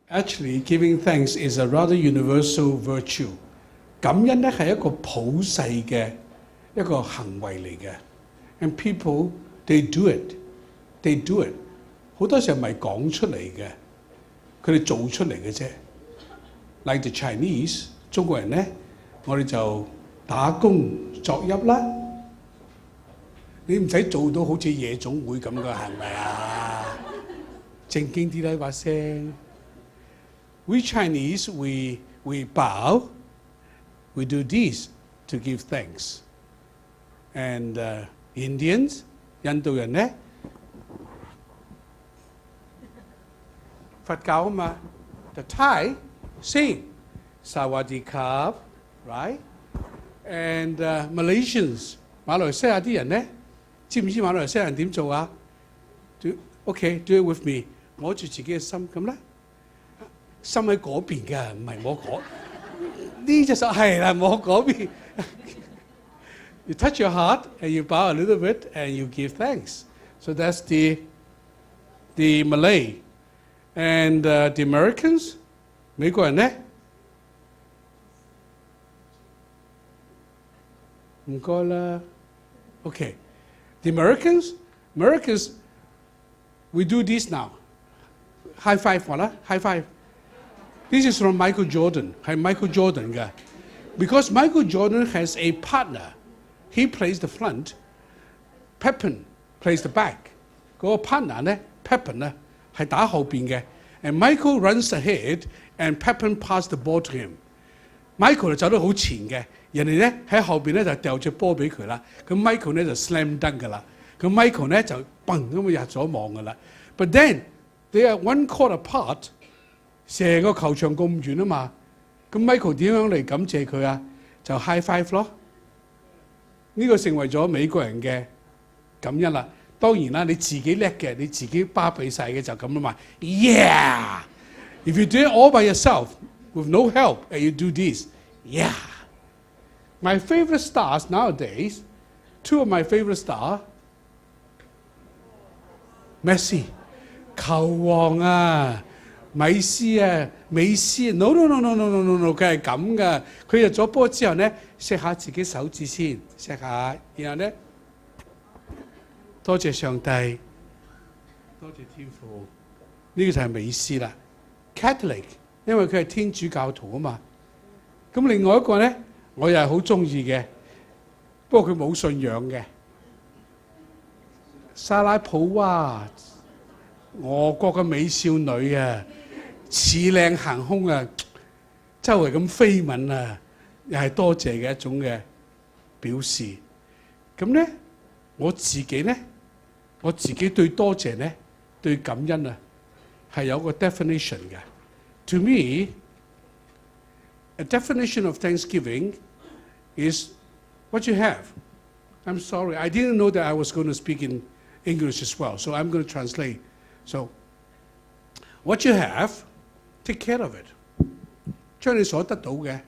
Actually, giving thanks is a rather universal virtue. 感恩咧係一個普世嘅一個行為嚟嘅 ，and people they do it，好多時候唔係講出嚟嘅，佢哋做出嚟嘅啫。Like the Chinese， 中國人咧，我哋就打工作揖啦。你唔使做到好似夜總會咁噶，係咪啊？正經啲啦，把聲。We Chinese, we bow, we do this to give thanks. And Indians, 印度人呢，佛教啊嘛 ，the Thai sing Sawadee-krap, right? And Malaysians, 馬來西亞啲人呢，知唔知馬來西亞人點做啊 ？Okay, do it with me， 摸住自己嘅心咁啦。心喺嗰邊嘅，唔係摸嗰呢隻手係啦，摸嗰邊。You touch your heart and you bow a little bit and you give thanks. So that's the Malay and the Americans. 美國人呢？唔該啦。Okay, the Americans, we do this now. High five 我啦 ，high five。This is from Michael Jordan， 係 Michael Jordan 嘅。Because Michael Jordan has a partner, he plays the front, Pippen plays the back。嗰個 partner 咧 ，Pippen 咧係打後邊嘅，and Michael runs ahead and Pippen pass the ball to him。Michael 就走得好前嘅，人哋咧喺後邊咧就掉隻波俾佢啦。咁 Michael 咧就 slam dunk 噶啦。咁 Michael 咧就砰咁入咗網噶啦。But then they are one court apart。成個球場咁遠啊嘛，咁 Michael 點樣嚟感謝佢啊？就 high five 咯，呢個成為咗美國人嘅感恩啦。當然啦，你自己叻嘅，你自己巴閉晒嘅就咁啊嘛。Yeah! If you do it all by yourself with no help and you do this, yeah. My favorite stars nowadays, two of my favorite stars, Messi, 球王啊！美斯啊，美斯 no， 佢係咁噶。佢入咗波之後咧，錫下自己手指先，錫下，然後咧，多謝上帝，多謝天父。呢個就係美斯啦 ，Catholic， 因為佢係天主教徒啊嘛。咁另外一個咧，我又係好中意嘅，不過佢冇信仰嘅，莎拉普娃，俄國嘅美少女啊！似靚行空啊，周圍咁飛吻啊，又係多謝嘅一種嘅表示。咁咧，我自己對多謝咧，對感恩啊，係有個 definition 嘅。To me, a definition of Thanksgiving is what you have. I'm sorry, I didn't know that I was going to speak in English as well, so I'm going to translate. So, what you have.Take care of it， 將你所得到嘅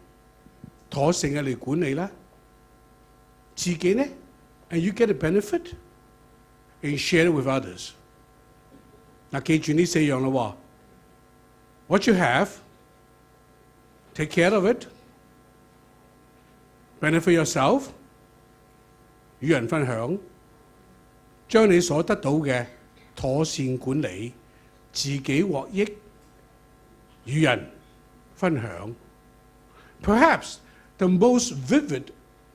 妥善嘅嚟管理啦。自己咧 ，and you get a benefit and share it with others。嗱，記住呢四樣啦喎。What you have， take care of it， benefit yourself， 與人分享，將你所得到嘅妥善管理，自己獲益。與人分享 ，perhaps the most vivid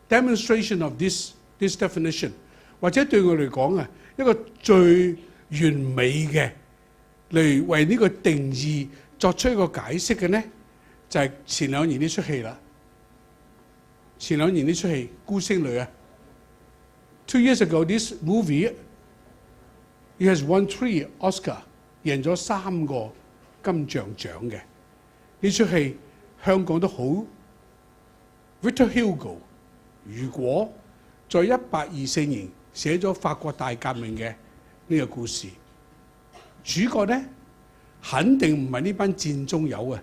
demonstration of this definition， 或者對我嚟講啊，一個最完美嘅嚟為呢個定義作出一個解釋嘅呢，就係前兩年呢出戲啦。前兩年呢出戲《孤星淚》啊 ，2 years ago this movie it has won 3 Oscar， 贏咗3個。金像獎嘅呢出戲，香港都好。Victor Hugo 如果在1824年寫咗法國大革命嘅呢個故事，主角咧肯定唔係呢班戰中友啊。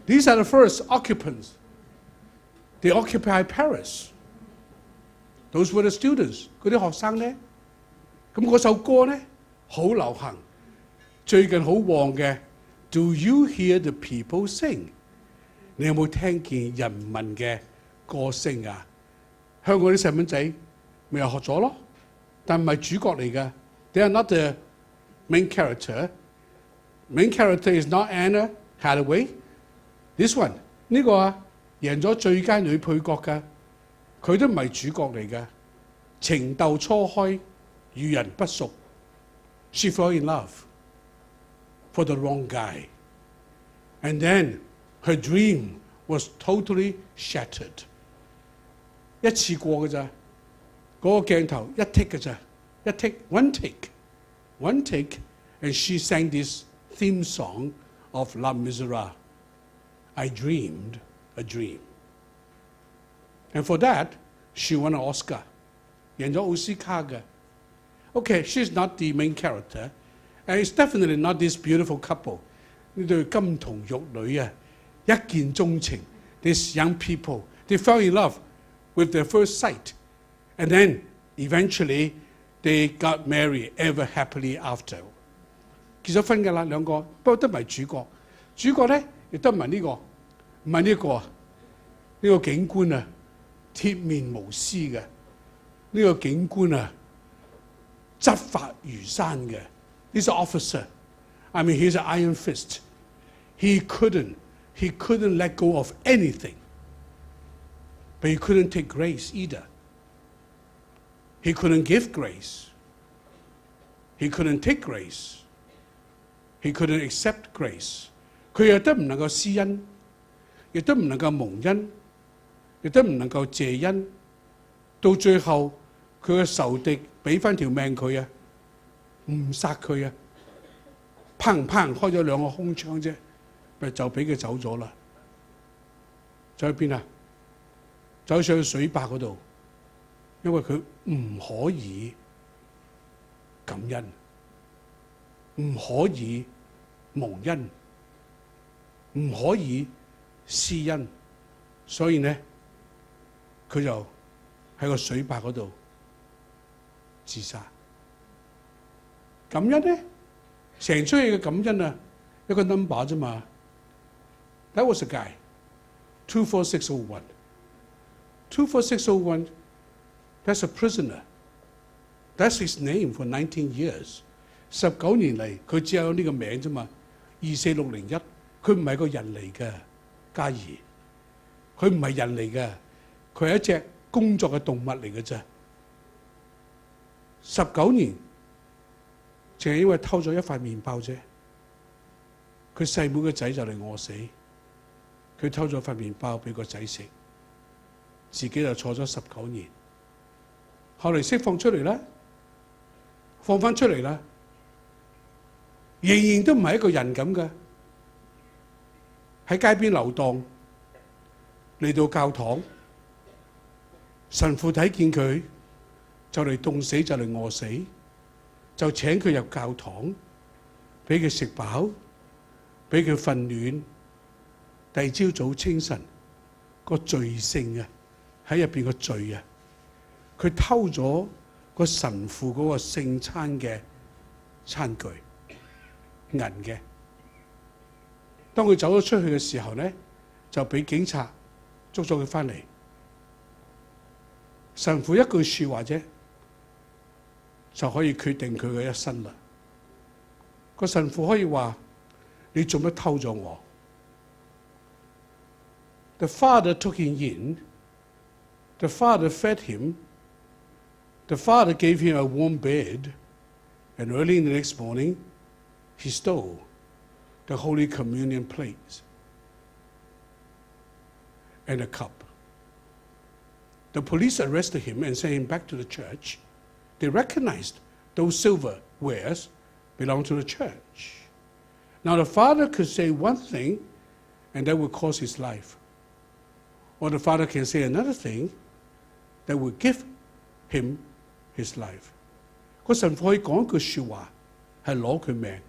These are the first occupants. They occupy Paris. Those were the students. 嗰啲學生咧，咁嗰首歌咧好流行。最近好旺嘅 Do you hear the people sing？ 你有冇聽見人民嘅歌聲啊？香港啲細蚊仔咪又學咗咯，但唔係主角嚟嘅。They are not the main character. Main character is not Anna Hathaway. This one 呢個啊，贏咗最佳女配角嘅，佢都唔係主角嚟嘅。情竇初開，遇人不淑。She fell in love for the wrong guy. And then her dream was totally shattered. 一次過嘅咋，嗰個鏡頭一 take 嘅咋，一 one take, and she sang this theme song of Les Miserables. I dreamed a dream. And for that, she won an Oscar. 贏咗奧斯卡嘅。Okay, she's not the main character, and it's definitely not this beautiful couple. 呢對金童玉女啊，一見鍾情。These young people, they fell in love with their first sight, and then eventually they got married ever happily after. 結咗婚㗎啦，兩個，不過都唔係主角。主角咧亦都唔係呢個，唔係呢個啊，呢個警官啊，鐵面無私嘅。呢個警官啊，執法如山嘅。This officer, I mean, he's an iron fist. He couldn't let go of anything. But he couldn't take grace either. He couldn't give grace. He couldn't take grace. He couldn't accept grace. 佢又都唔能夠施恩，亦都唔能夠蒙恩，亦都唔能夠謝恩。到最後，佢嘅仇敵俾翻條命佢啊，唔殺佢啊，砰砰開咗兩個空槍啫，咪就俾佢走咗啦。走去邊啊？走上去水壩嗰度，因為佢唔可以感恩，唔可以蒙恩，唔可以施恩，所以呢，佢就喺個水壩嗰度自殺。感恩呢，成出戲嘅感恩啊，一個 number 啫嘛。That was a guy, 24601. 24601, that's a prisoner. That's his name for 19 years. 19年嚟，佢只有呢個名啫嘛。24601，佢唔係個人嚟嘅，嘉怡，佢唔係人嚟嘅，佢係一隻工作嘅動物嚟嘅啫。19年，淨係因為偷咗一塊麵包啫。佢細妹個仔就嚟餓死，佢偷咗塊麵包俾個仔食，自己就坐咗19年。後嚟釋放出嚟啦，放翻出嚟啦，仍然都唔係一個人咁嘅，喺街邊流蕩，嚟到教堂，神父睇見佢就嚟凍死，就嚟餓死，就請佢入教堂，俾佢食飽，俾佢瞓暖。第二朝早清晨，個罪性啊喺入邊個罪啊，佢偷咗個神父嗰個聖餐嘅餐具，銀嘅。當佢走咗出去嘅時候呢，就俾警察捉咗佢翻嚟。神父一句説話啫，就可以決定佢嘅一生啦。個神父可以話：你做乜偷咗我？ The father took him in. The father fed him. The father gave him a warm bed. And early in the next morning, he stole the Holy Communion plate and a cup. The police arrested him and sent him back to the church. They recognized those silverwares belonged to the church. Now the father could say one thing, and that would cost his life. Or the father can say another thing that would give him his life. 個神父可以講一句説話，係攞佢命。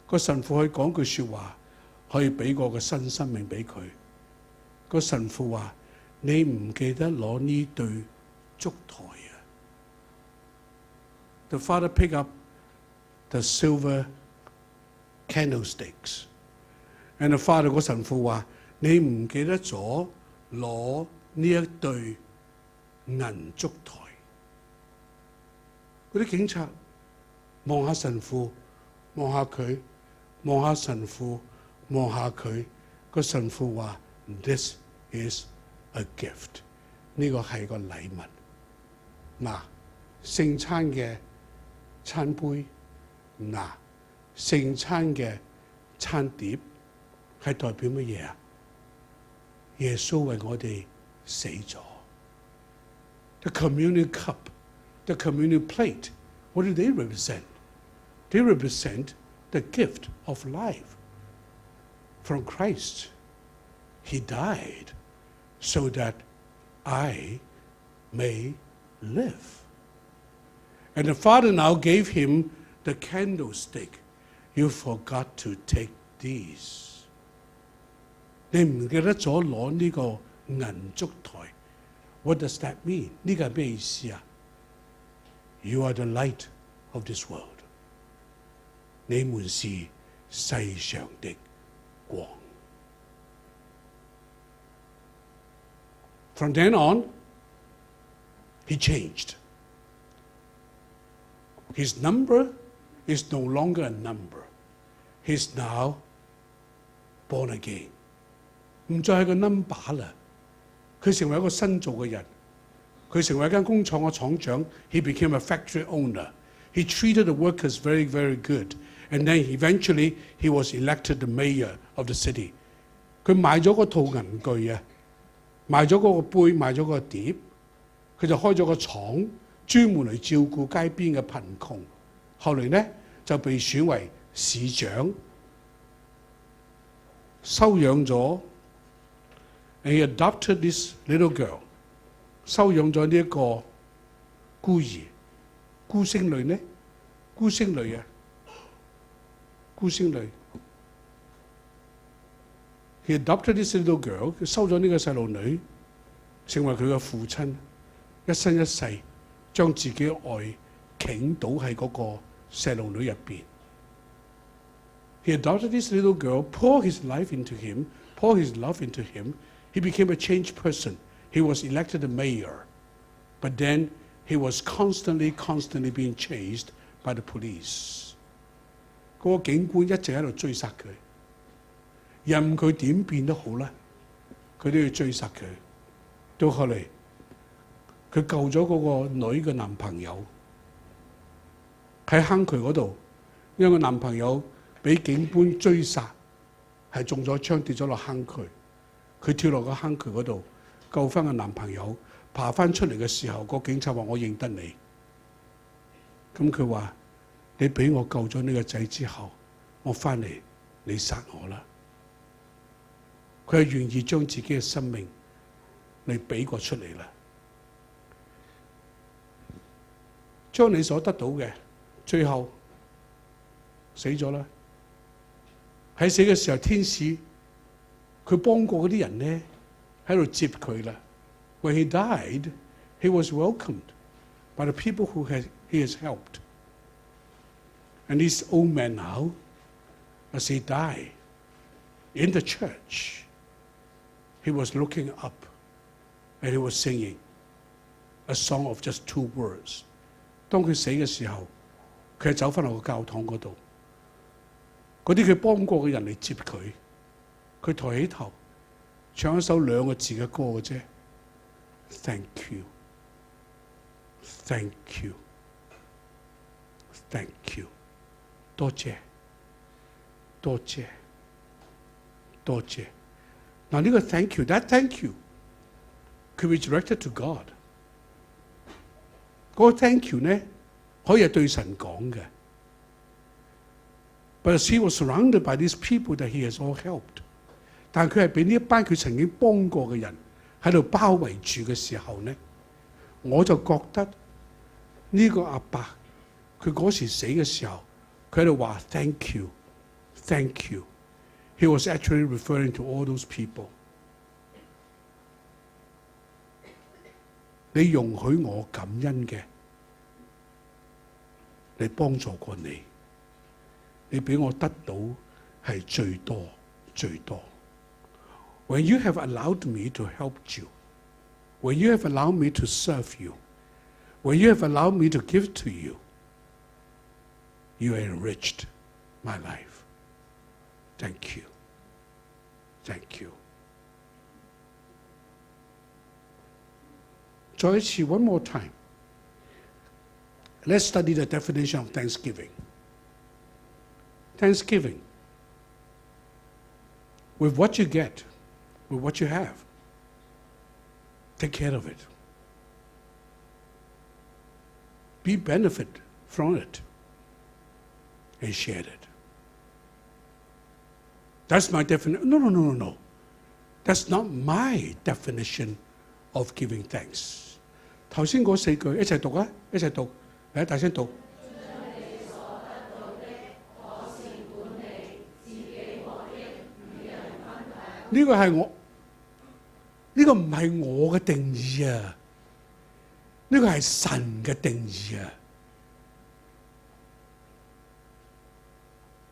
個神父可以講句説話，可以俾個新生命俾佢。個神父話：你唔記得攞呢對燭台啊 ？The father picked up the silver candlesticks. And the father 個神父話：你唔記得咗攞呢一對銀燭台。嗰啲警察望下神父，望下佢，望下神父，望下佢。個神父話：This is a gift。呢個係個禮物。嗱，聖餐嘅餐杯，嗱，聖餐嘅餐碟係代表乜嘢啊？耶穌為我哋死咗。The communion cup, the communion plate, what do they represent? They represent the gift of life from Christ. He died so that I may live. And the Father now gave him the candlestick. You forgot to take these. 你唔記得咗攞呢個銀燭台 ？What does that mean？ 呢個係咩意思啊 ？You are the light of this world。你們是世上的光。From then on, he changed. His number is no longer a number. He's now born again. 唔再係個 number 啦，佢成為一個新造嘅人。佢成為一間工廠嘅廠長。He became a factory owner. He treated the workers very, very good. And then eventually he was elected the mayor of the city. 佢買咗嗰套銀具啊，買咗嗰個杯，買咗嗰個碟，佢就開咗個廠，專門嚟照顧街邊嘅貧窮。後嚟咧就被選為市長，收養咗。And he adopted this little girl， 收養咗呢一個孤兒、孤星女呢？孤星女啊，孤星女。He adopted this little girl， 佢收咗呢個細路女，成為佢嘅父親，一生一世將自己嘅愛傾倒喺嗰個細路女入邊。He adopted this little girl, poured his life into him, poured his love into him. He became a changed person. He was elected a mayor. But then he was constantly being chased by the police. 嗰個警官一直喺度追殺佢，任佢點變都好啦，佢都要追殺佢。到後嚟，佢救咗嗰個女嘅男朋友喺坑渠嗰度，因為個男朋友俾警官追殺，係中咗槍跌咗落坑渠。佢跳落個坑渠嗰度救翻個男朋友，爬翻出嚟嘅時候，個警察話：我認得你。咁佢話：你俾我救咗呢個仔之後，我翻嚟你殺我啦。佢係願意將自己嘅生命嚟俾過出嚟啦。將你所得到嘅，最後死咗啦。喺死嘅時候，天使佢幫過嗰啲人咧，喺度接佢啦。When he died, he was welcomed by the people who he has helped. And this old man now, as he died in the church, he was looking up and he was singing a song of just 2 words. 當佢死嘅時候，佢係走翻落個教堂嗰度，嗰啲佢幫過嘅人嚟接佢。佢抬起頭，唱一首2個字嘅歌嘅啫。Thank you, thank you, thank you。多謝，多謝，多謝。嗱呢個 thank you，that thank you could be directed to God。嗰個 thank you 呢，可以係對神講嘅。But he was surrounded by these people that he has all helped。但佢係俾呢一班佢曾經幫過嘅人喺度包圍住嘅時候呢，我就覺得呢個阿伯佢嗰時死嘅時候，佢喺度話 thank you, thank you. He was actually referring to all those people. 你容許我感恩嘅，你幫助過你，你俾我得到係最多最多。When you have allowed me to help you, when you have allowed me to serve you, when you have allowed me to give to you, you enriched my life. Thank you. Thank you. 再一次 one more time. Let's study the definition of thanksgiving. Thanksgiving. With what you get, with what you have, take care of it. Be benefit from it and share it. That's my definition. No. That's not my definition of giving thanks. 頭先嗰4句一齊讀啊，一齊讀，嚟大聲讀。呢個係我，呢個唔係我嘅定義啊，呢個係神嘅定義啊，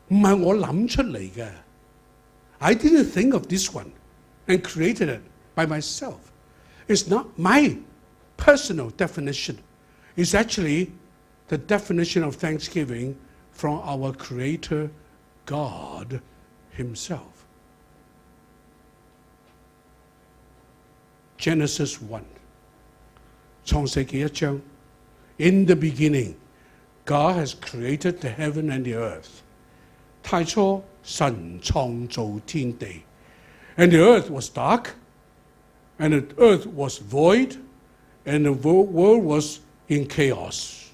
唔係我諗出嚟嘅。I didn't think of this one and created it by myself. It's not my personal definition. It's actually the definition of thanksgiving from our Creator God Himself. Genesis 1, 創世記1章 In the beginning, God has created the heaven and the earth. 太初神創造天地 And the earth was dark, and the earth was void, and the world was in chaos.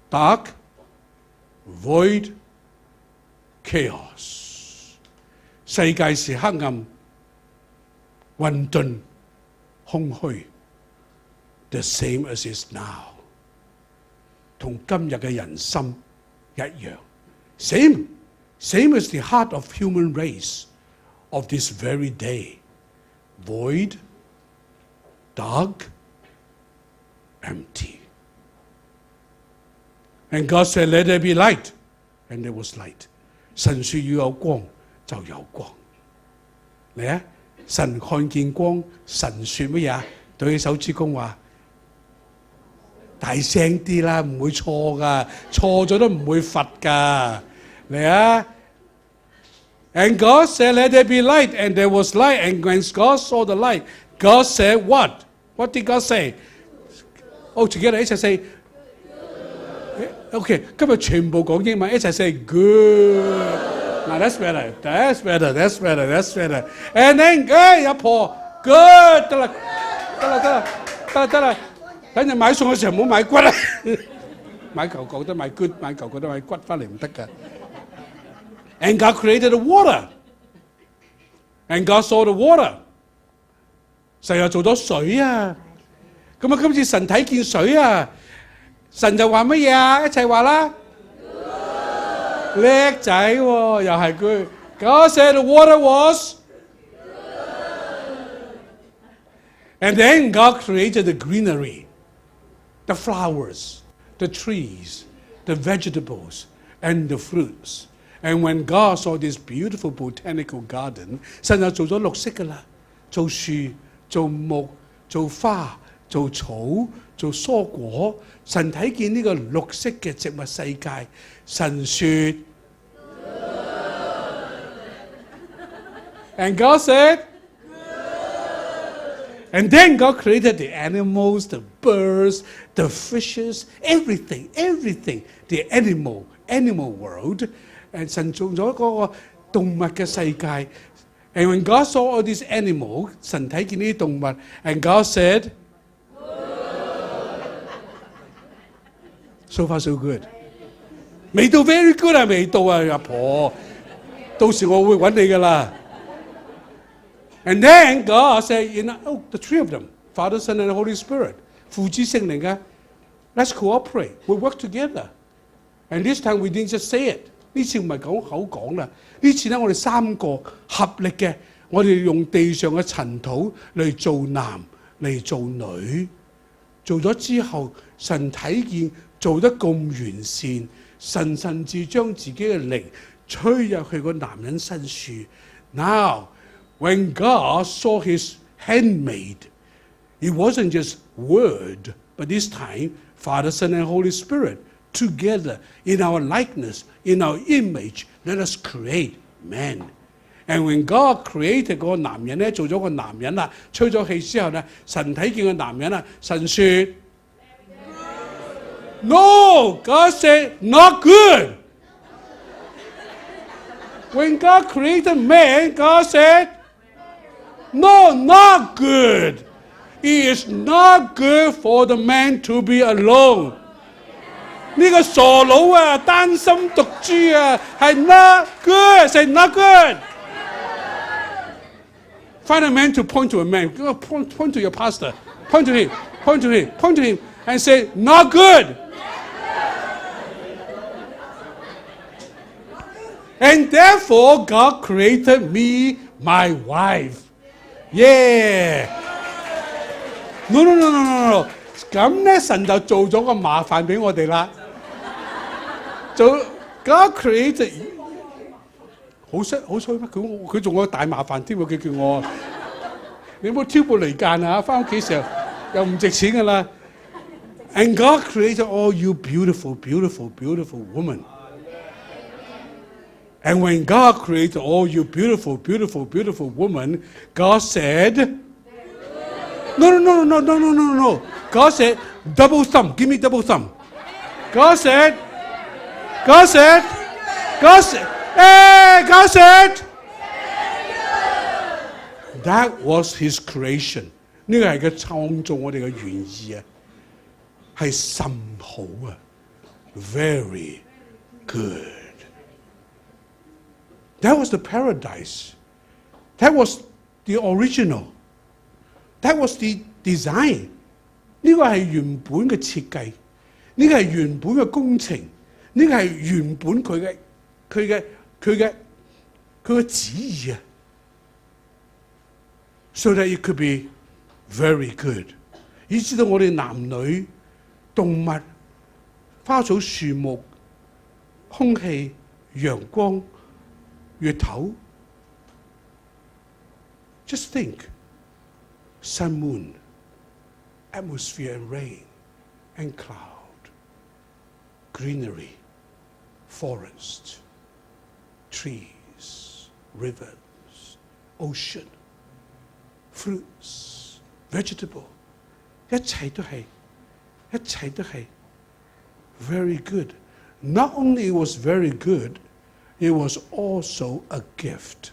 Dark, void, chaos. 世界是黑暗、混沌、空虛 The same as is now. 同今日嘅人心一樣 Same as the heart of human race of this very day. Void, dark, empty. And God said, let there be light. And there was light. 神說要有光，就有光。嚟啊！神看見光，神說乜嘢？對起手指公話：大聲啲啦，唔會錯噶，錯咗都唔會罰噶。嚟啊！ And God said, let there be light. And there was light. And when God saw the light, God said what? What did God say? Oh, together, 一齊 say. Okay, 今日全部講英文，一齊 say good. Now that's better. That's better. That's better. That's better. And then, 阿婆 good 得啦。等陣買餸嘅時候唔好買骨啊，買嚿嚿得買 good， 買嚿嚿得買骨翻嚟唔得㗎。And God created the water. And God saw the water. 神又做咗水啊！咁啊，今次神睇見水啊，神就話乜嘢啊？一齊話啦！叻仔喎，又係佢。God said the water was. And then God created the greenery, the flowers, the trees, the vegetables, and the fruits. And when God saw this beautiful botanical garden, 神就做咗綠色㗎啦，做樹、做木、做花、做草、做蔬果。神睇見呢個綠色嘅植物世界，神說 And God said And then God created the animals, the birds, the fishes, everything, the animal world. And 神做咗嗰個動物嘅世界。And when God saw all these animals， 神睇見呢啲動物 ，and God said， so far so good， 未到 very good 啊，未到啊，阿婆，到時我會揾你㗎啦。And then God said, the three of them, Father, Son, and the Holy Spirit， 父子聖靈啊 ，let's cooperate, we work together. And this time we didn't just say it。呢次唔係講口講啦，呢次咧我哋3個合力嘅，我哋用地上嘅塵土嚟做男嚟做女，做咗之後，神睇見做得咁完善，神甚至將自己嘅靈吹入去個男人身處。Now, when God saw his handmaid, it wasn't just word, but this time, Father, Son, and Holy Spirit, together in our likeness, in our image, let us create man. And when God created 嗰個男人咧，做咗個男人啦，吹咗氣之後咧，神睇見個男人啦，神說 No, God said not good. When God created man, God said no, not good. It is not good for the man to be alone. 呢個傻佬啊，單身獨居啊，係 not good. Say not good. Find a man to point to a man. Point to your pastor. Point to him. Point to him. Point to him. And say, not good. And therefore, God created me, my wife. Yeah. No. 咁咧，神就做咗個麻煩俾我哋啦。God created。好衰咩？佢仲有大麻煩添喎！佢叫我，你有冇挑撥離間啊？翻屋企時候又唔值錢噶啦。And God created all you beautiful, beautiful, beautiful women. And when God created all you beautiful, beautiful, beautiful women, God said, No. God said, double thumb. Give me double thumb. God said. Hey, God said, that was his creation. 呢個係佢創造我哋嘅原意啊，係甚好啊 ，very good. That was the paradise. That was the original. That was the design. 呢個係原本嘅設計，呢個係原本嘅工程，呢個係原本佢嘅旨意啊 ，so that it could be very good， 以至到我哋男女、動物、花草樹木、空氣、陽光、月頭 ，just think sun, moon, atmosphere and rain and cloud, greenery, forest, trees, rivers, ocean, fruits, vegetable, 一切都係 very good. Not only it was very good, it was also a gift.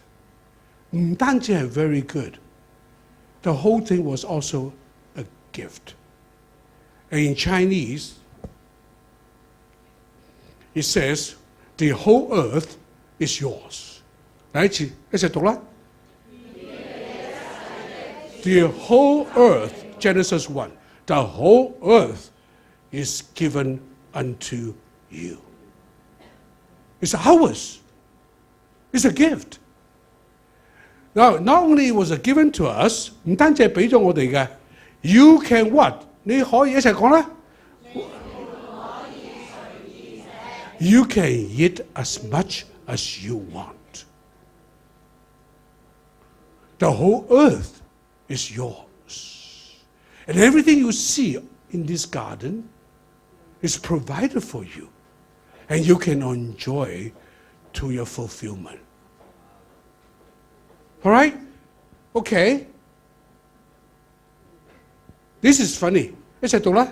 唔單止係 very good, the whole thing was also a gift. And in Chinese, it says, the whole earth is yours. 第一次，一齊讀啦。The whole earth, Genesis 1, the whole earth is given unto you. It's ours. It's a gift. Now, not only was it given to us, 唔單止係俾咗我哋嘅 ，you can what？ 你可以一齊講啦。You can eat as much as you want. The whole earth is yours. And everything you see in this garden is provided for you. And you can enjoy to your fulfillment. All right? Okay. This is funny. 一齊讀啦。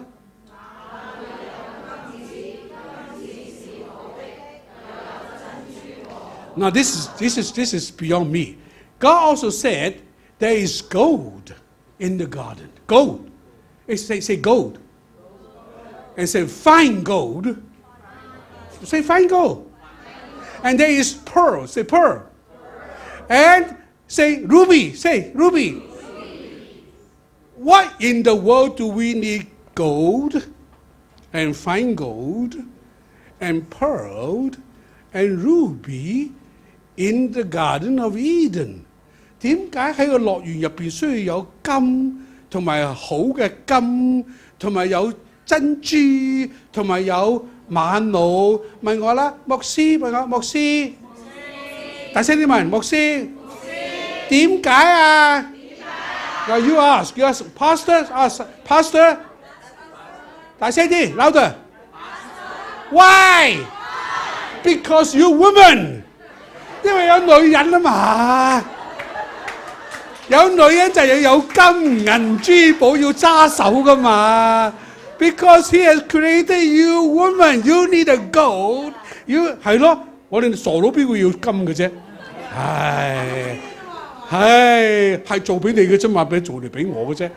Now this is beyond me. God also said there is gold in the garden. Gold. Say gold. And say fine gold. Say fine gold. And there is pearl. Say pearl. And say ruby. Say ruby. What in the world do we need gold and fine gold and pearl and ruby in the Garden of Eden? 點解喺個樂園入邊需要有金同埋好嘅金，同埋有珍珠，同埋有晚老問我啦，牧師問我牧師，大聲啲問牧師，點解啊？Now you ask pastor， 大聲啲 louder。Why? Because you woman， 因為有女人啊嘛，有女人就有金銀珠寶要揸手噶嘛。Because he has created you woman, you need a gold. 係咯，我哋傻佬邊會要金嘅啫？係做俾你嘅啫嘛，做嚟俾我嘅啫。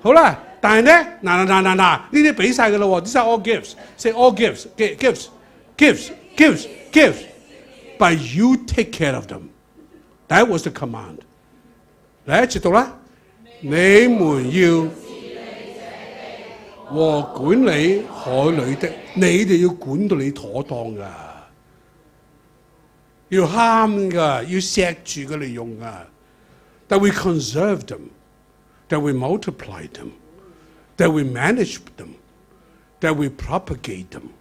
好啦，但係咧，嗱，呢啲俾晒㗎啦喎， these are all gifts. Say all gifts. But you take care of them. That was the command. 嚟一齊讀啦，你們要和管理海裏的，你哋要管到你妥當㗎，要慳㗎，要錫住佢嚟用㗎。That we conserve them, that we multiply them, that we manage them, that we propagate them.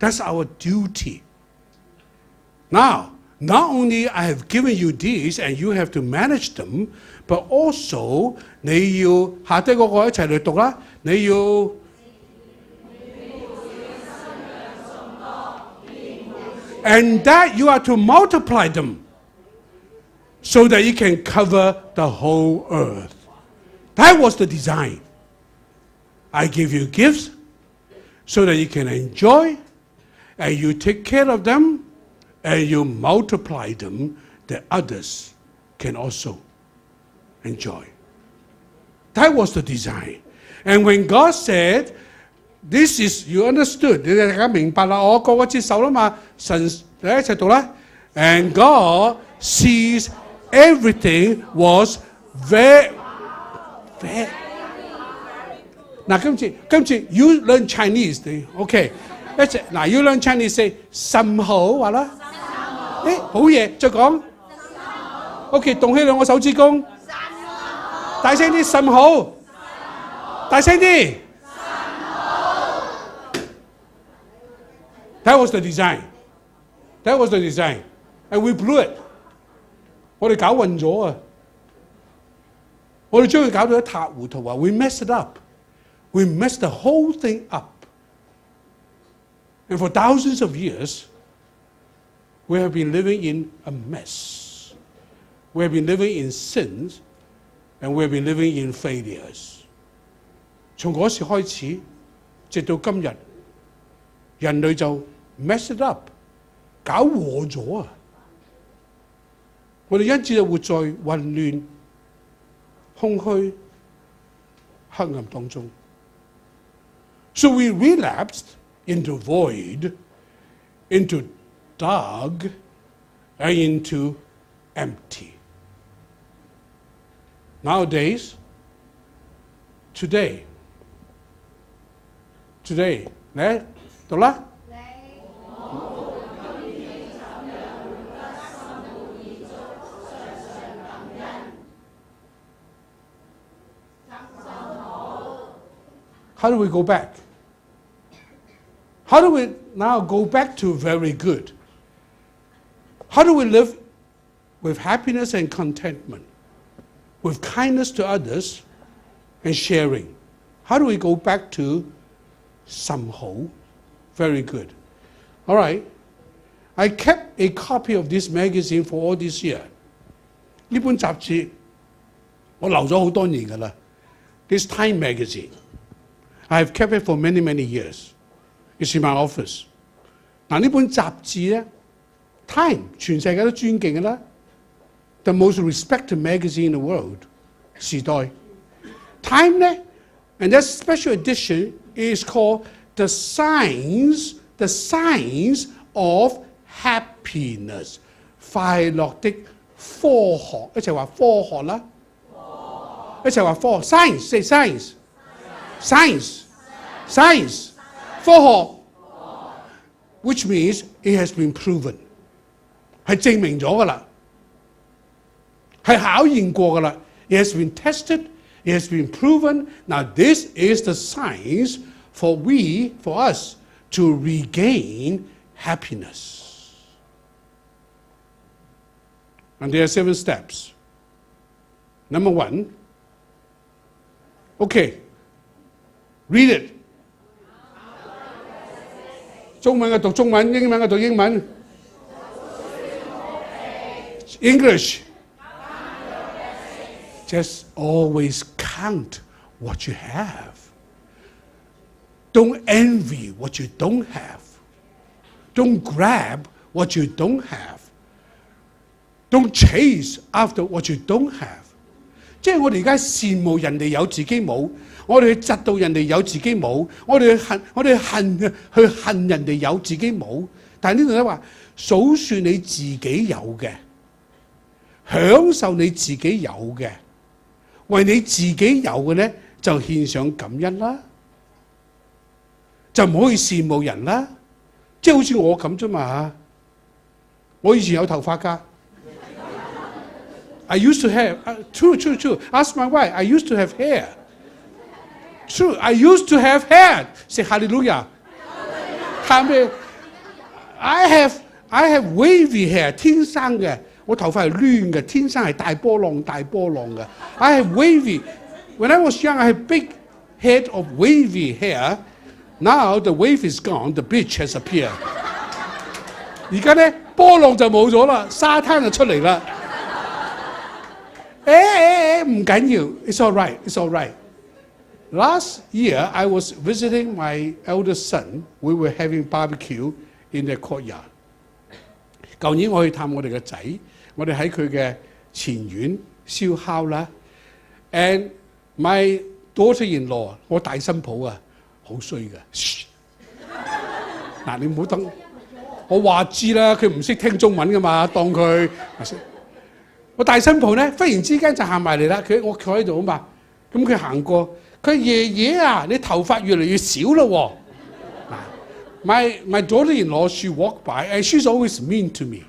That's our duty. Now, not only I have given you these and you have to manage them, but also 你要下低嗰個一齊嚟讀啦。你要 and that you are to multiply them so that you can cover the whole earth. That was the design. I give you gifts so that you can enjoy and you take care of them and you multiply them that others can also enjoy. That was the design. And when God said, this is, you understood, 你哋大家明白啦，我個個接受啦嘛，神你一齊讀啦。And God sees everything was very. 嗱，今次 you learn Chinese， OK， 一齊嗱 you learn Chinese say 甚好話啦，好嘢，再講。OK， 動起兩個手指公，大聲啲，甚好。大聲啲 That was the design. That was the design. And we blew it. 我哋搞混咗啊！我哋將佢搞到一塌糊塗啊！We messed it up. We messed the whole thing up. And for thousands of years, we have been living in a mess. We have been living in sins, and we have been living in failures. 從嗰時開始，直到今日，人類就 mess it up， 搞和咗啊！我哋因此就活在混亂、空虛、黑暗當中。So we relapsed into void, into dark, and into empty. Nowadays, today, 嚟讀啦。How do we go back? How do we now go back to very good? How do we live with happiness and contentment, with kindness to others and sharing? How do we go back to somehow very good? All right. I kept a copy of this magazine for all this year. 呢本雜誌我留咗好多年㗎啦。This Time magazine. I have kept it for many, many years. It's in my office. 嗱，呢本雜誌咧 ，Time 全世界都尊敬㗎啦。The most respected magazine in the world. 時代。Time 咧 ，and that special edition is called the Science of Happiness. 快樂的科學，一齊話科學啦。一齊話科學 ，science say science， 科學 ，which means it has been proven， 係證明咗㗎啦，係考驗過㗎啦。It has been tested, it has been proven. Now this is the science for us to regain happiness. And there are 7 steps. Number 1, okay, read it. 中文嘅讀中文，英文嘅讀英文。English. Just always count what you have. Don't envy what you don't have. Don't grab what you don't have. Don't chase after what you don't have. 即係我哋而家羨慕人哋有自己冇，我哋去嫉妒人哋有自己冇，我哋去恨人哋有自己冇。但係呢度咧話，數算你自己有嘅，享受你自己有嘅，為你自己有嘅咧就獻上感恩啦，就唔可以羨慕人啦。即係好似我咁啫嘛，我以前有頭髮㗎。I used to have, true. Ask my wife, I used to have hair. True, I used to have hair. Say hallelujah. I have wavy hair, 天生嘅，我頭髮係攣嘅，天生係大波浪嘅。I have wavy. When I was young, I had big head of wavy hair. Now the wave is gone, the beach has appeared. 而家咧波浪就冇咗啦，沙灘就出嚟啦。唔緊要 ，it's all right, it's all right. Last year, I was visiting my eldest son. We were having barbecue in the courtyard. 舊年我去探我哋嘅仔，我哋喺佢嘅前院燒烤啦。And my daughter-in-law， 我大新抱啊，好衰嘅。嗱，你唔好等，我話知啦，佢唔識聽中文噶嘛，當佢。我大新抱咧，忽然之間就行埋嚟啦。我坐喺度啊嘛，咁佢行過，佢爺爺啊，你頭髮越嚟越少啦喎。My daughter-in-law, she walked by and she's always mean to me.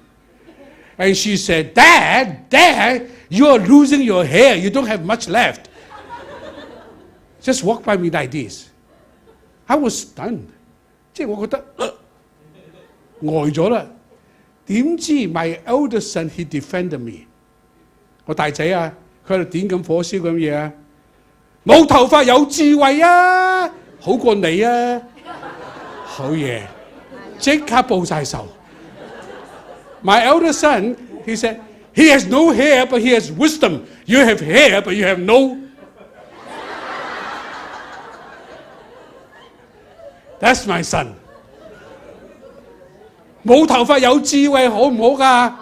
And she said, Dad, you are losing your hair. You don't have much left. Just walk by me like this. I was stunned. 即係我覺得呆咗啦。點知 my eldest son, he defended me. 我大仔啊，佢喺度點咁火燒咁嘢啊！冇頭髮有智慧啊，好過你啊！好嘢，即刻報晒仇。My elder son, he said, he has no hair, but he has wisdom. You have hair, but you have no. That's my son. 冇頭髮有智慧好唔好㗎？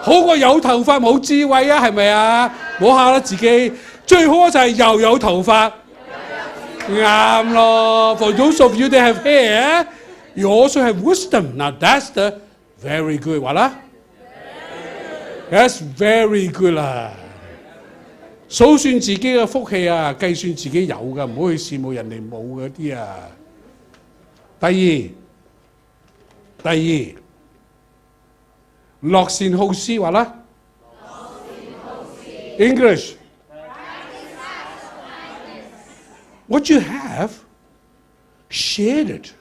好過有頭髮冇智慧啊，係咪啊？唔好嚇啦自己，最好就係又有頭髮，啱咯。For those of you that have hair, you also have wisdom. Now that's the very good 話啦 ，That's very good 啦。數算自己嘅福氣啊，計算自己有嘅，唔好去羨慕人哋冇嗰啲啊。第二。樂善好施話啦 ，English。What you have, share it.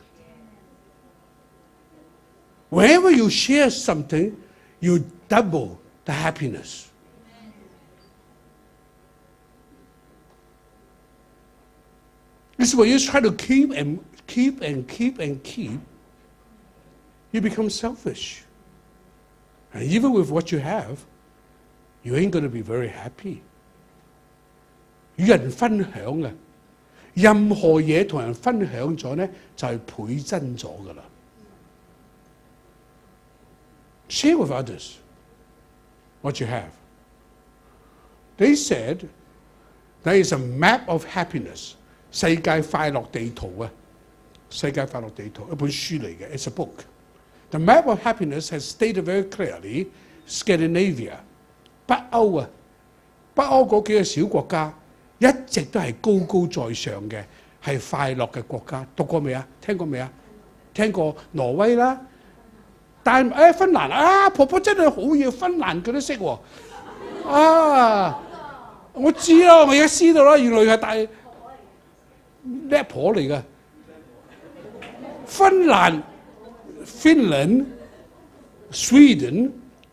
Whenever you share something, you double the happiness. This is when you try to keep, you become selfish. And even with what you have, you ain't going to be very happy. 與人分享啊，任何嘢同人分享咗咧，就係倍增咗噶啦。Share with others what you have. They said there is a map of happiness. 世界快樂地圖啊，世界快樂地圖一本書嚟嘅 ，it's a book.The map of happiness has stated very clearly Scandinavia, 北歐啊，北歐嗰幾個小國家一直都係高高在上嘅，係快樂嘅國家。讀過未啊？聽過未啊？聽過挪威啦，但係芬蘭啊，婆婆真係好嘢，芬蘭佢都識喎。啊，我知啦，我而家知道啦，原來係大叻婆嚟㗎。Finland, Sweden,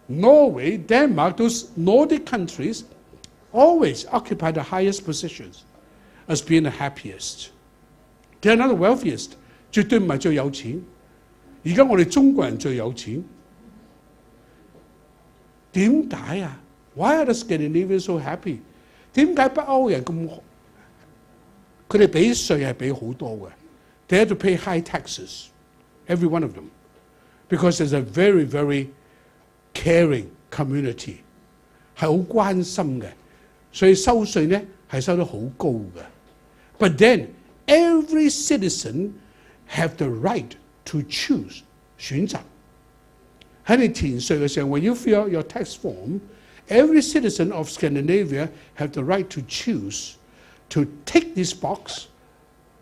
Norway, Denmark, those Nordic countries always occupy the highest positions as being the happiest. They are not the wealthiest. 絕對唔係最有錢。而家我哋中國人最有錢。點解啊？ Why are the Scandinavians so happy? 點解北歐人咁？佢哋俾稅係俾好多嘅。They have to pay high taxes, every one of them, because there's a very, very caring community， 係好關心嘅，所以收稅呢係收得好高嘅。But then every citizen have the right to choose 選擇。喺你填稅嘅時候 ，when you fill out your tax form，every citizen of Scandinavia have the right to choose to take this box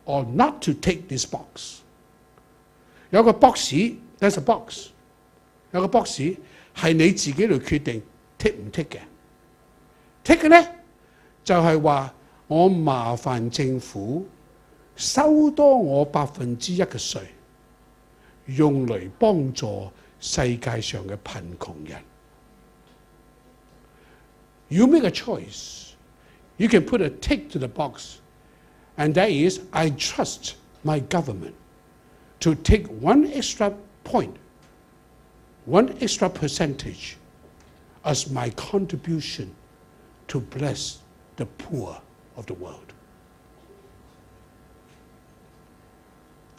or not to take this box。有個 box，there's a box， 有個 box 係你自己嚟決定 take 唔 take 嘅。take 嘅咧就係話我麻煩政府收多我1%嘅稅，用嚟幫助世界上嘅貧窮人。You make a choice. You can put a tick to the box, and that is, I trust my government to take one extra point, one extra percentage as my contribution to bless the poor of the world.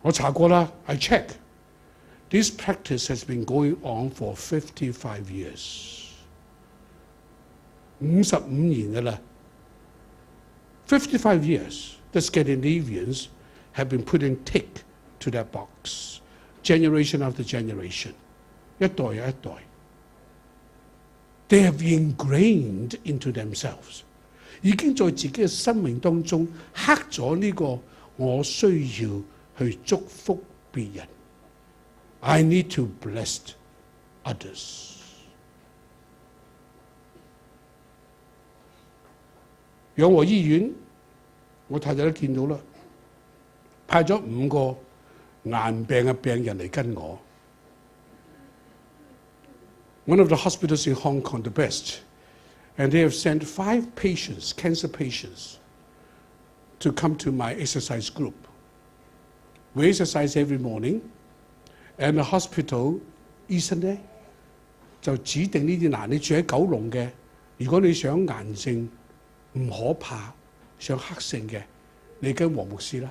我查過啦 I check. This practice has been going on for 55 years. 55年㗎啦。55 years, the Scandinavians have been putting tick to that box, generation after generation, 一代又一代。They have ingrained into themselves， 已經在自己嘅生命當中刻咗呢個我需要去祝福別人。I need to bless others。養和醫院，我太太都見到啦，派咗5個癌病嘅病人嚟跟我。One of the hospitals in Hong Kong, the best, and they have sent 5 patients, cancer patients, to come to my exercise group. We exercise every morning, and the hospital 醫生呢就指定呢啲你住喺九龍嘅，如果你想癌症唔可怕，想黑性嘅，你跟黃牧師啦，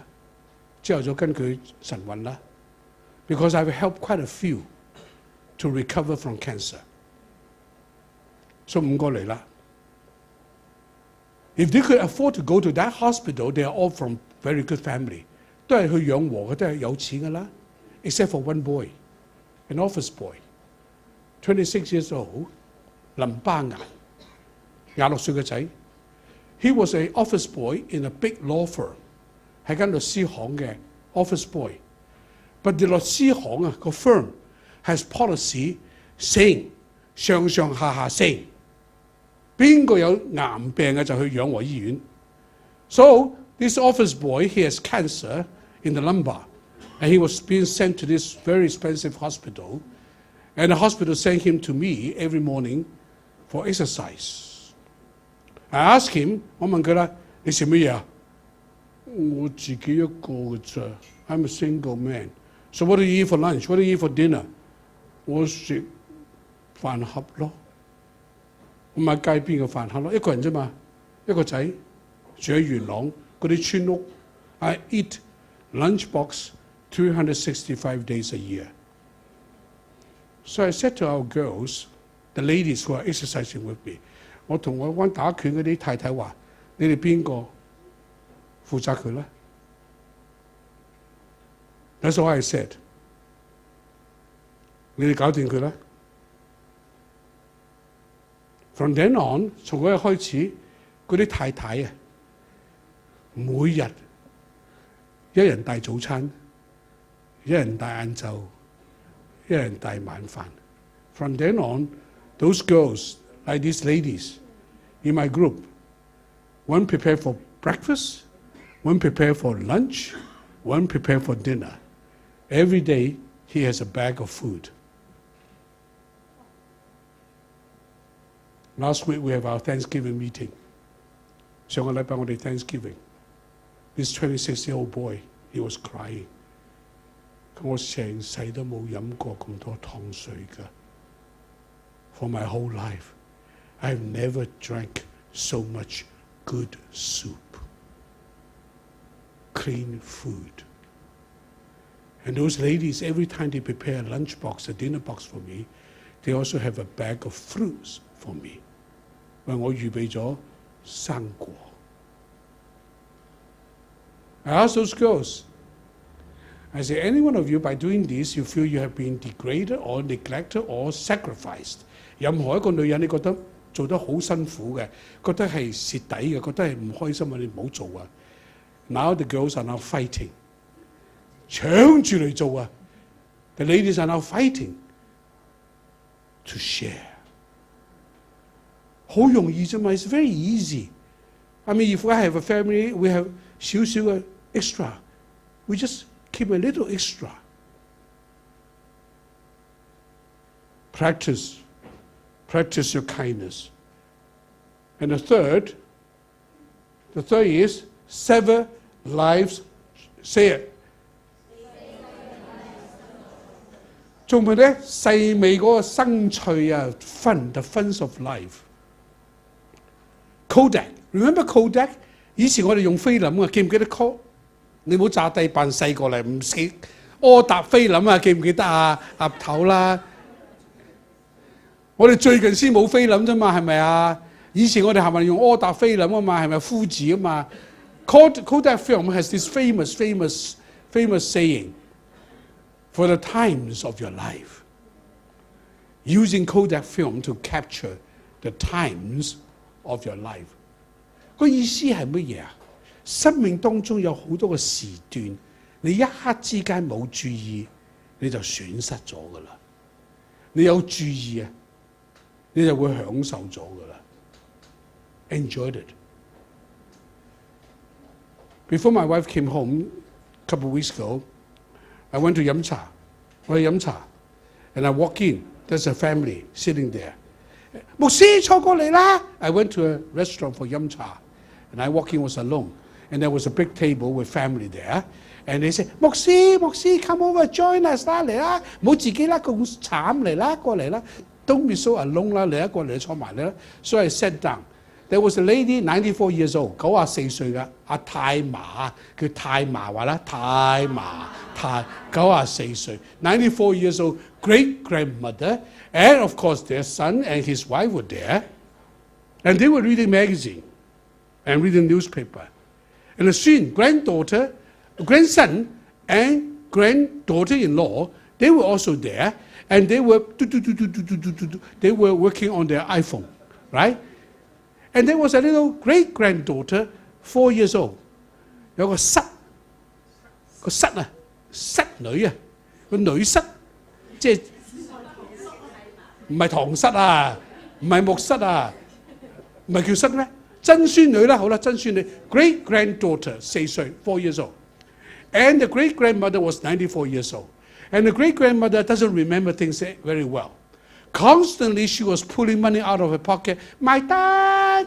之後就跟佢神運啦。Because I've helped quite a few to recover from cancer. 所以5個嚟啦。If they could afford to go to that hospital, they are all from very good family， 都係去養和嘅，都係有錢㗎啦。Except for one boy, an office boy, 26 years old， 淋巴癌，26歲嘅仔。He was an office boy in a big law firm， 係間律師行嘅 office boy。But the 律師行啊個 firm has policy saying 上上下下 saying 邊個有癌病嘅就去養和醫院。So this office boy he has cancer in the lumbar, and he was being sent to this very expensive hospital, and the hospital sent him to me every morning for exercise。I asked him， 我問佢啦，你食乜嘢啊？我自己一個嘅咋 ，I'm a single man。So what do you eat for lunch? What do you eat for dinner? 我食飯盒咯，我買街邊嘅飯盒咯，一個人啫嘛，一個仔住喺元朗嗰啲村屋。I eat lunch box 365 days a year. So I said to our girls, the ladies who are exercising with me， 我同我班打拳嗰啲太太話：你哋邊個負責佢咧？ That's what I said。你哋搞掂佢啦。From then on， 從嗰日開始，嗰啲太太啊，每日一人帶早餐，一人帶晏晝，一人帶晚飯。From then on, those girls, like these ladies in my group, one prepare for breakfast, one prepare for lunch, one prepare for dinner. Every day he has a bag of food. Last week we have our Thanksgiving meeting. 上個禮拜我哋 Thanksgiving. This 26-year-old boy, he was crying. 我成世都冇飲過咁多糖水㗎。For my whole life, I've never drank so much good soup, clean food. And those ladies, every time they prepare a lunch box, a dinner box for me, they also have a bag of fruits for me. 為我預備咗生果。I asked those girls, I said, any one of you, by doing this, you feel you have been degraded or neglected or sacrificed? 任何一個女人，你覺得做得好辛苦嘅，覺得係蝕底嘅，覺得係唔開心嘅，你唔好做啊！ Now the girls are now fighting. 搶住嚟做啊！ The ladies are now fighting to share. 好容易啫嘛 ，It's very easy. I mean, if I have a family, we have 少少嘅 extra. We just keep a little extra. Practice your kindness. And the third is sever lives. Say it. 仲咪咧細味嗰個生趣啊 ，the funs of life. Kodak, remember Kodak? 以前我哋用菲林啊，記唔記得 Kodak？ 你唔好炸低扮細過嚟，唔識柯達菲林啊，記唔記得啊？鴨頭啦，我哋最近先冇菲林啫嘛，係咪啊？以前我哋係咪用柯達菲林啊嘛，係咪夫子啊嘛 ？Kodak film has this famous saying. For the times of your life, using Kodak film to capture the times of your life. 個意思係乜嘢啊？生命當中有好多個時段，你一刻之間冇注意，你就損失咗㗎啦。你有注意啊，你就會享受咗㗎啦。Enjoyed it. Before my wife came home a couple of weeks ago, I went to 飲茶，我去飲茶 ，and I walk in. There's a family sitting there. 牧師坐過嚟啦。I went to a restaurant for 飲茶 and I walk in was alone. And there was a big table with family there. And they said, 牧師 come over join us 啦，嚟啦，唔好自己啦，咁慘嚟啦，過嚟啦 ，don't be so alone 啦，嚟一過嚟坐埋嚟啦。So I sat down. There was a lady 94 years old， 94歲嘅阿太嫲，叫太嫲話啦，太嫲94歲 ，94 years old great grandmother, and of course their son and his wife were there, and they were reading magazine and reading newspaper, and the grandson and granddaughter-in-law they were also there, and they were working on their iPhone, right? And there was a little great-granddaughter, 4 years old. 有個室啊，室女啊，個女室，即係唔係堂室啊，唔係木室啊，唔係叫室咩？曾孫女啦，好啦，曾孫女 ，great-granddaughter 4歲 ，4 years old. And the great-grandmother was 94 years old. And the great-grandmother doesn't remember things very well. Constantly, she was pulling money out of her pocket. My dad.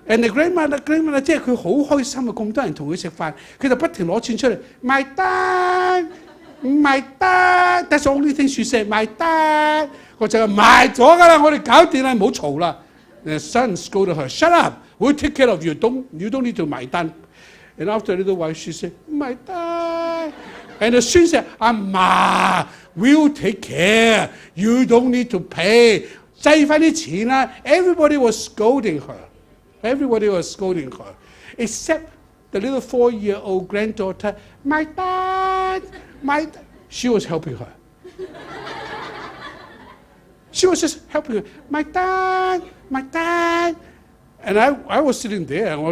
And the grandmother 即係佢好開心啊！咁多人同佢食飯，佢就不停攞錢出嚟。My dad. That's the only thing she said. My dad. 我就話賣咗㗎啦，我哋搞掂啦，唔好嘈啦。The son scolded her. Shut up. We'll take care of you. You don't need to 埋單。And after a little while, she said, My dad. And the son said, Amma, we'll take care. You don't need to pay. 擠翻啲錢啦 Everybody was scolding her. Except the little 4-year-old granddaughter, My dad. She was helping her. She was just helping her. My dad. And I was sitting there, and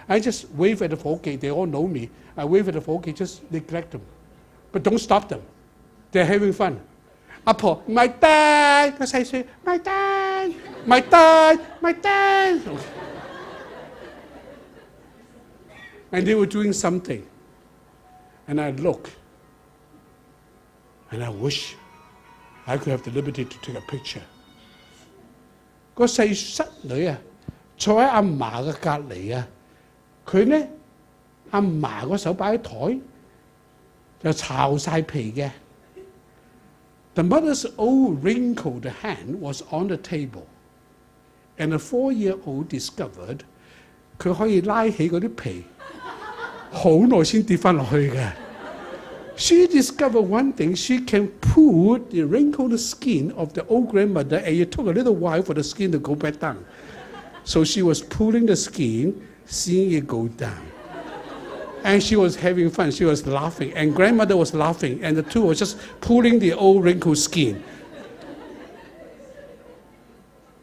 I just wave at the 伙計. They all know me. I wave at the 伙計, just neglect them. But don't stop them. They're having fun. 阿婆 ，my dad， 佢細歲 ，my dad。And they were doing something. And I look, and I wish I could have the liberty to take a picture. 個細侄女啊，坐喺阿嫲嘅隔離啊，佢呢阿嫲個手擺喺台，就巢晒皮嘅。The mother's old wrinkled hand was on the table, and the 4-year-old discovered 佢可以拉起嗰啲皮，好耐先跌翻落去嘅。She discovered one thing: she can pull the wrinkled skin of the old grandmother, and it took a little while for the skin to go back down. So she was pulling the skin, seeing it go down. And she was having fun. She was laughing, and grandmother was laughing, and the two were just pulling the old wrinkled skin.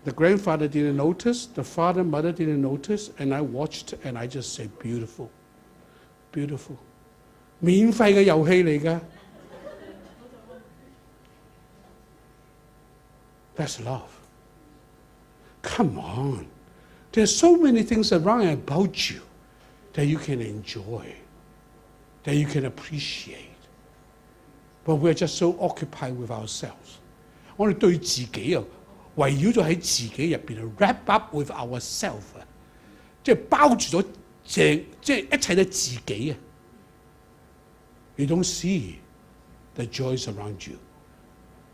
The grandfather didn't notice, the father, mother didn't notice, and I watched, and I just said, beautiful, beautiful. 免費嘅遊戲嚟㗎。That's love. Come on. There's so many things around and about you that you can enjoy, that you can appreciate. But we're just so occupied with ourselves. 我哋對自己啊，圍繞咗喺自己入邊 wrap up with ourselves 啊，即係包住咗即係一切都自己啊。You don't see the joys around you.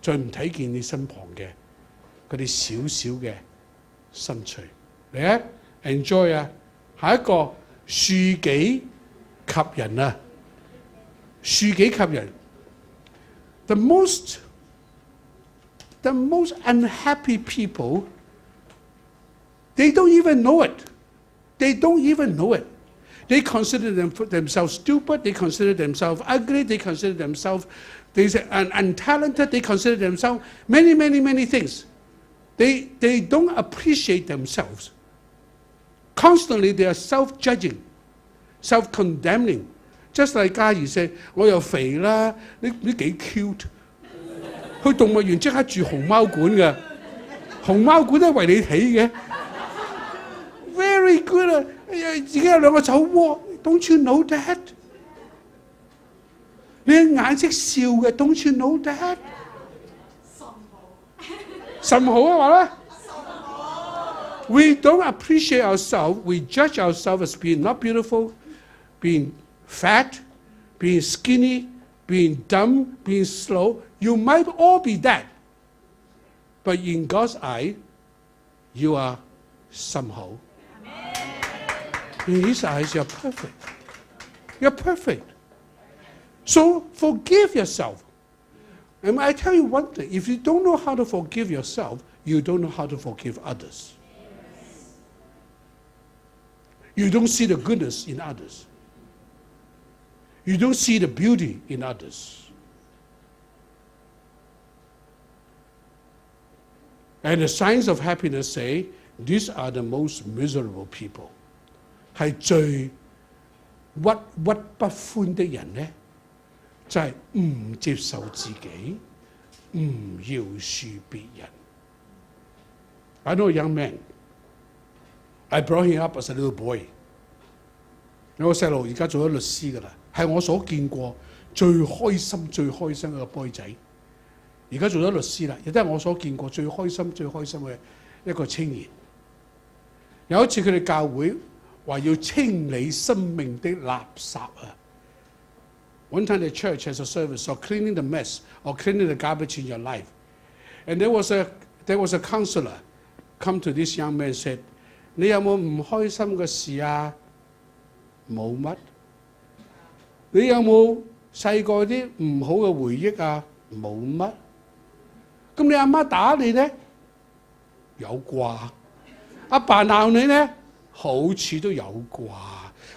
再唔睇見你身旁嘅嗰啲少少嘅新趣，嚟啊 enjoy 啊，係一個恕己及人啊，恕己及人。The most unhappy people, they don't even know it. They don't even know it. They consider themselves stupid. They consider themselves ugly. They consider themselves untalented. They consider themselves many, many, many things. They don't appreciate themselves. Constantly, they are self-judging, self-condemning. Just like 嘉怡 said, 我又肥啦，你幾 cute。去動物園即刻住熊貓館嘅，熊貓館都係為你起嘅。Very good 啊！自己有兩個酒窩 ，Don't you know that？ 你嘅眼識笑嘅 ，Don't you know that？ 甚好啊話咧。We don't appreciate ourselves. We judge ourselves as being not beautiful, being fat, being skinny, being dumb, being slow. You might all be that. But in God's eye, you are somehow. In His eyes, you're perfect. You're perfect. So forgive yourself. And I tell you one thing, if you don't know how to forgive yourself, you don't know how to forgive others. You don't see the goodness in others. You don't see the beauty in others. And the signs of happiness say, these are the most miserable people. 係最鬱鬱不歡的人呢，就係唔接受自己，唔饒恕別人。I know a young man. I brought him up as a little boy. 有個細路而家做咗律師㗎啦，係我所見過最開心嘅一個 boy 仔。而家做咗律師啦，亦都係我所見過最開心嘅一個青年。有一次佢哋教會話要清理生命的垃圾啊。One time the church has a service of cleaning the mess or cleaning the garbage in your life. And there was a counselor come to this young man and said, 你有冇唔開心嘅事啊？冇乜。你有冇細個啲唔好嘅回憶啊？冇乜。咁你阿媽打你呢？有啩。阿爸鬧你呢？好似都有啩。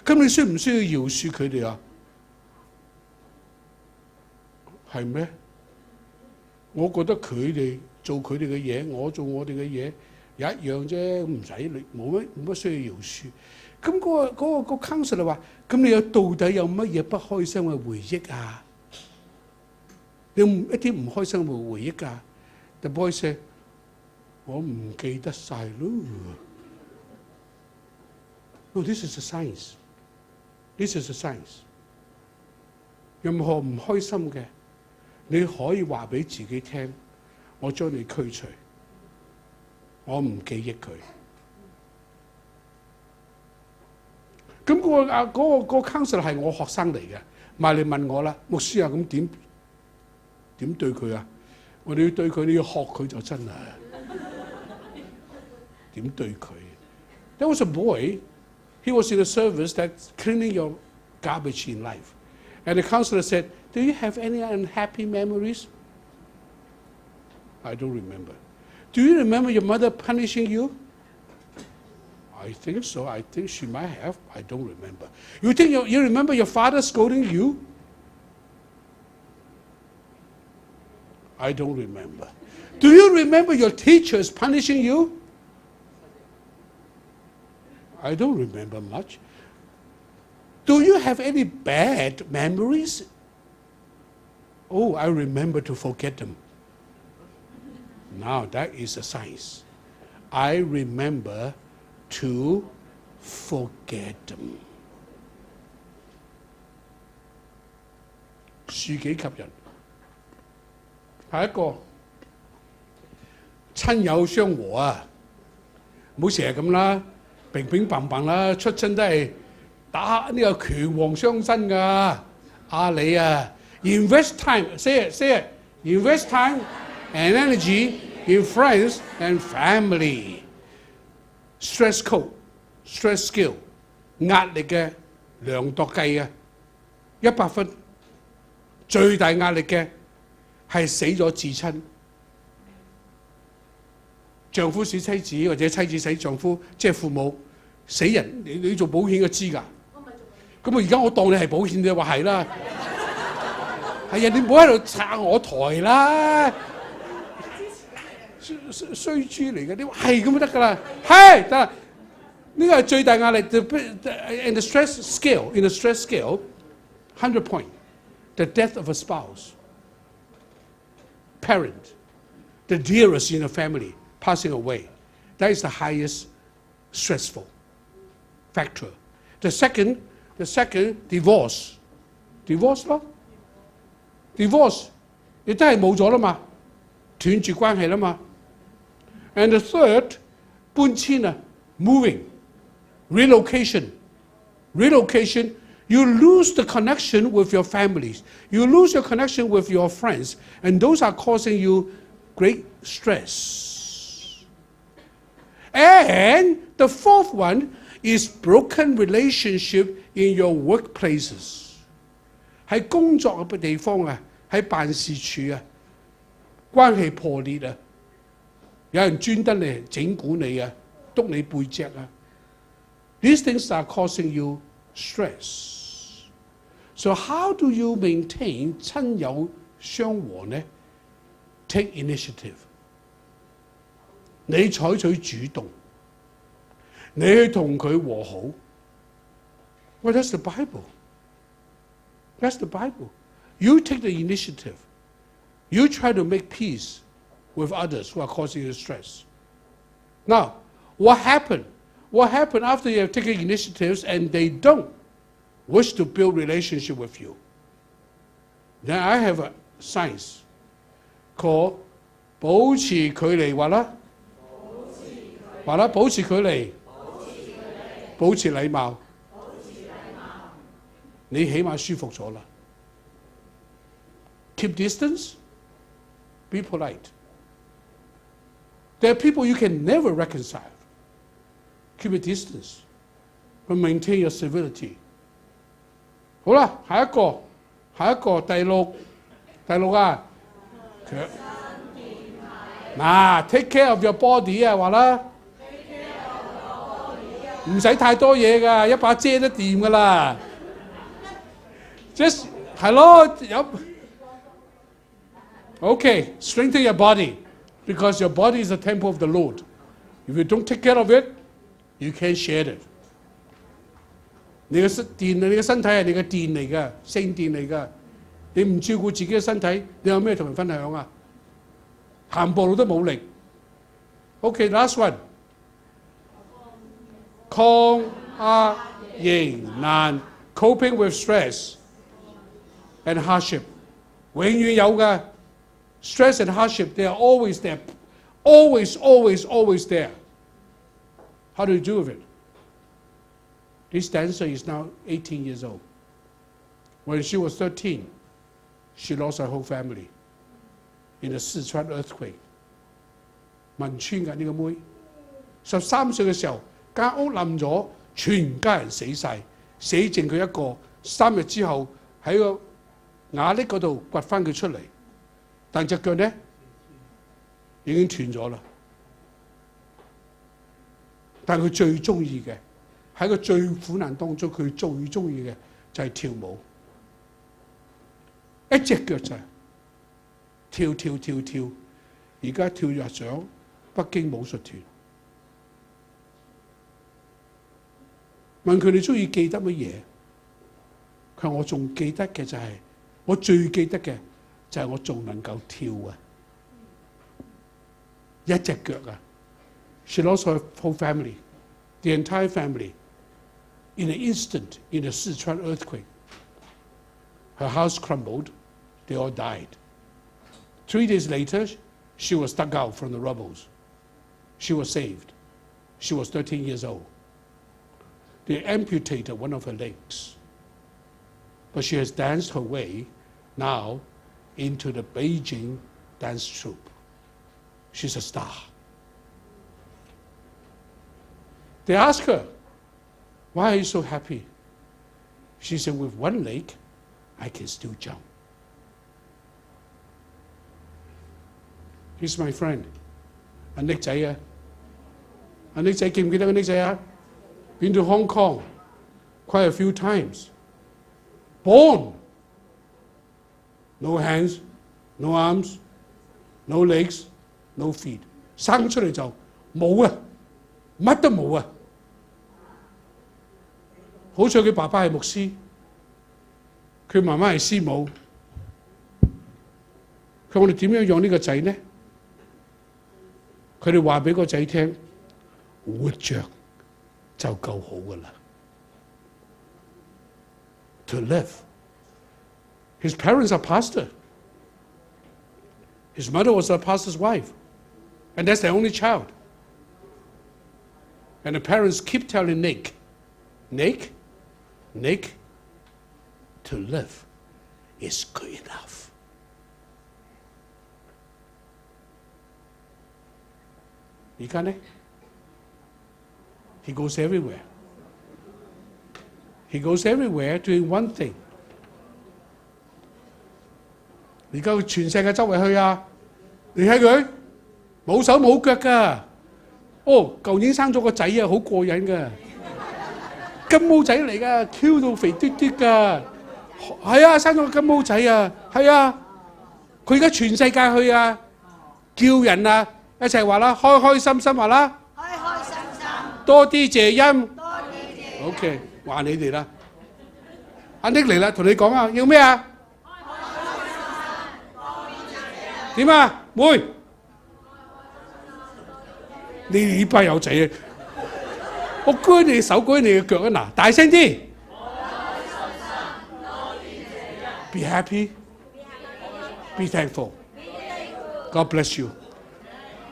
咁你需唔需要饒恕佢哋啊？係咩？我覺得佢哋做佢哋嘅嘢，我做我哋嘅嘢一樣啫，唔使你冇乜需要饒恕。咁嗰個 counselor 話：咁你到底有乜嘢不開心嘅回憶啊？你有一啲唔開心嘅回憶啊 ？The boy said： 我唔記得晒咯。No, this is a science. This is a science。任何唔開心嘅，你可以話俾自己聽，我將你驅除，我唔記憶佢。咁嗰個 counselor 係我學生嚟嘅，埋嚟問我啦，牧師啊，咁點對佢啊？我哋要對佢，你要學佢就真啦。點對佢 ？There was a boy, he was in a service that's cleaning your garbage in life. And the counselor said, do you have any unhappy memories? I don't remember. Do you remember your mother punishing you? I think so. I think she might have. I don't remember. You think you remember your father scolding you? I don't remember. Do you remember your teachers punishing you? I don't remember much. Do you have any bad memories? Oh, I remember to forget them. Now that is a science. I remember to forget them. 恕己及人，下一個親友相和啊！唔好成日咁啦，乒乒乓乓啦，出親都係打呢個拳王相爭㗎。你啊 ，invest time, say it, invest time and energy in friends and family. Stress code, stress scale， 壓力嘅量度計啊，100分，最大壓力嘅係死咗至親，丈夫死妻子或者妻子死丈夫，即係父母死人，你做保險嘅知㗎。咁而家我當你係保險，你話係啦，係啊，你唔好喺度拆我台啦。衰豬嚟嘅，你話係咁就得㗎啦，係得啦。呢個係最大壓力。In the stress scale, 100 point, the death of a spouse, parent, the dearest in the family passing away, that is the highest stressful factor. The second, divorce 咯 ，divorce 亦都係冇咗啦嘛，斷絕關係啦嘛。And the third, 搬遷啊 ，moving, relocation, you lose the connection with your families, you lose your connection with your friends, and those are causing you great stress. And the fourth one is broken relationship in your workplaces. 喺工作嘅地方啊，喺辦事處啊，關係破裂啊。有人專登嚟整蠱你啊，督你背脊啊。These things are causing you stress. So how do you maintain 親友相和呢？ Take initiative. 你採取主動，你去同佢和好。Well, that's the Bible. That's the Bible. You take the initiative. You try to make peace with others who are causing you stress. Now, what happened? What happened after you have taken initiatives and they don't wish to build relationship with you? Then I have a science called 保持距離，話啦，保持距離，保持禮貌，你起碼舒服咗啦。Keep distance, be polite. There are people you can never reconcile. Keep a distance, but maintain your civility. 好啦，下一個第六啊，take care of your body 啊，話啦，唔使太多嘢㗎，一把遮都掂㗎啦。Just 係咯，Okay, strengthen your body, because your body is the temple of the Lord. If you don't take care of it, you can't share it. 你嘅身體係你嘅電嚟㗎，聖電嚟㗎。你唔照顧自己嘅身體，你有咩同人分享啊？行步路都冇力。Okay, last one. 抗壓迎難 coping with stress and hardship， 永遠有嘅 stress and hardship， they are always there， always there. How do you deal with it? This dancer is now 18 years old. When she was 13, she lost her whole family in the Sichuan earthquake. 汶川嘅呢個妹，13歲嘅時候，間屋冧咗，全家人死晒，死剩佢一個。3日之後喺個瓦礫嗰度掘翻佢出嚟，但隻腳呢已經斷咗啦。但佢最中意嘅喺個最苦難當中，佢最中意嘅就係跳舞，一隻腳就跳，而家跳入上北京武術團。問佢哋中意記得乜嘢？佢話我仲記得嘅就係、我最記得嘅就係我仲能夠跳啊！一隻腳啊 ！She lost her whole family, the entire family, in an instant in the Sichuan earthquake. Her house crumbled. They all died. 3 days later, she was dug out from the rubbles. She was saved. She was 13 years old. They amputated one of her legs. But she has danced her way now into the Beijing dance troupe. She's a star. They asked her, why are you so happy? She said, with one leg, I can still jump. He's my friend. 阿 Nick 仔啊，阿 Nick 仔記唔記得阿 Nick 仔啊？ Been to Hong Kong quite a few times. Born. No hands, no arms, no legs, no feet. 生出嚟就冇啊，乜都冇啊。好彩佢爸爸係牧師，佢媽媽係師母。佢話我哋點樣養呢個仔呢？佢哋話俾個仔聽，活着就夠好噶啦。To live. His parents are pastor. His mother was a pastor's wife. And that's their only child. And the parents keep telling Nick, to live is good enough. He goes everywhere. He goes everywhere doing one thing. 而家佢全世界周圍去啊！你睇佢冇手冇腳㗎。哦，舊年生咗個仔啊，好過癮㗎，金毛仔嚟㗎 ，Q 到肥嘟嘟㗎。係啊，生咗個金毛仔啊，係啊。佢而家全世界去啊，叫人啊一齊話啦，開開心心話啦，開開心心，多啲謝恩，多啲謝恩。OK， 話你哋啦。阿 Nick 嚟啦，同你講啊，要咩啊？點啊，妹？你班友仔啊！我舉你手，舉你嘅腳啊！嗱，大聲啲。Be happy. Be thankful. God bless you.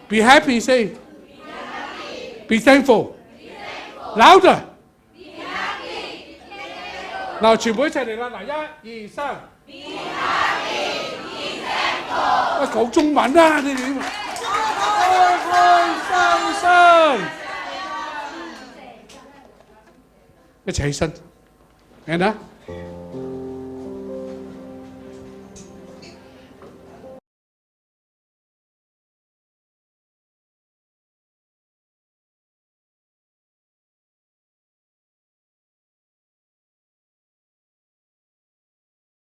Be happy, say. Be thankful. Louder. 嗱，全部一齊嚟啦！嗱，1、2、3。喂，講中文啦，你哋點啊？開開心心，一齊起身，and